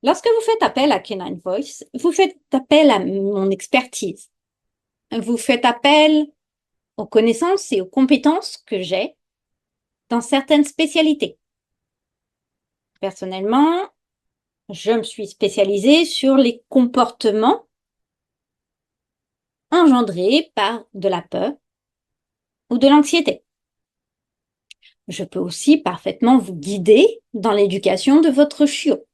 Lorsque vous faites appel à Canine Voice, vous faites appel à mon expertise. Vous faites appel aux connaissances et aux compétences que j'ai dans certaines spécialités. Personnellement, je me suis spécialisée sur les comportements engendrés par de la peur ou de l'anxiété. Je peux aussi parfaitement vous guider dans l'éducation de votre chiot,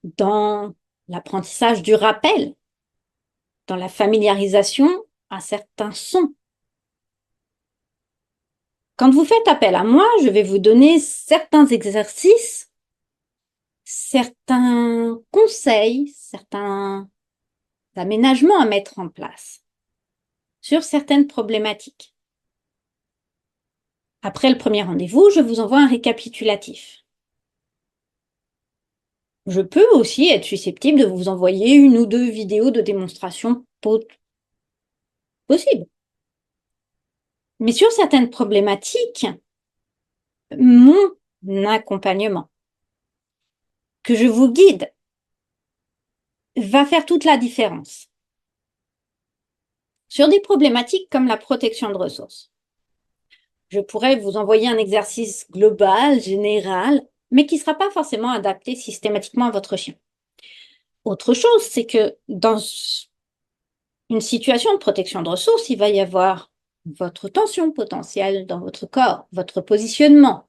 dans l'apprentissage du rappel, dans la familiarisation à certains sons. Quand vous faites appel à moi, je vais vous donner certains exercices, certains conseils, certains aménagements à mettre en place sur certaines problématiques. Après le premier rendez-vous, je vous envoie un récapitulatif. Je peux aussi être susceptible de vous envoyer une ou deux vidéos de démonstration possibles. Mais sur certaines problématiques, mon accompagnement, que je vous guide, va faire toute la différence. Sur des problématiques comme la protection de ressources, je pourrais vous envoyer un exercice global, général, mais qui ne sera pas forcément adapté systématiquement à votre chien. Autre chose, c'est que dans une situation de protection de ressources, il va y avoir votre tension potentielle dans votre corps, votre positionnement,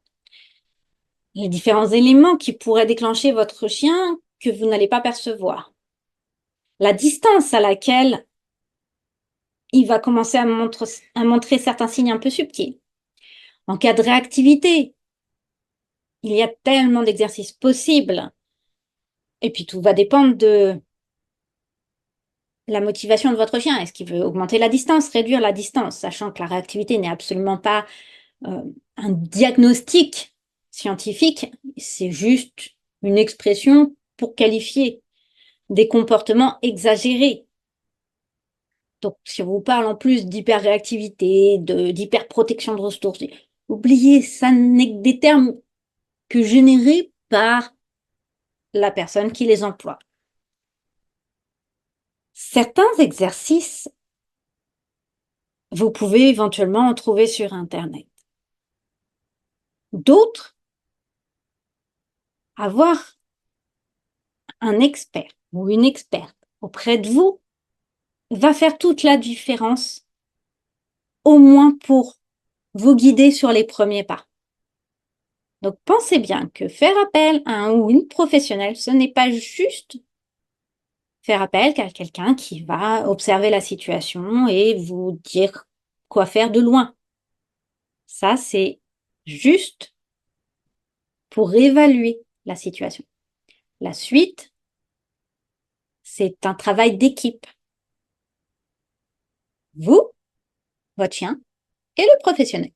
les différents éléments qui pourraient déclencher votre chien que vous n'allez pas percevoir, la distance à laquelle il va commencer à montrer certains signes un peu subtils. En cas de réactivité, il y a tellement d'exercices possibles. Et puis tout va dépendre de la motivation de votre chien. Est-ce qu'il veut augmenter la distance, réduire la distance, sachant que la réactivité n'est absolument pas un diagnostic scientifique, c'est juste une expression pour qualifier des comportements exagérés. Donc, si on vous parle en plus d'hyperréactivité, d'hyperprotection de ressources, oubliez, ça n'est que des termes que générés par la personne qui les emploie. Certains exercices, vous pouvez éventuellement en trouver sur Internet. D'autres, avoir un expert ou une experte auprès de vous va faire toute la différence, au moins pour vous guider sur les premiers pas. Donc, pensez bien que faire appel à un ou une professionnelle, ce n'est pas juste faire appel à quelqu'un qui va observer la situation et vous dire quoi faire de loin. Ça, c'est juste pour évaluer la situation. La suite, c'est un travail d'équipe. Vous, votre chien et le professionnel.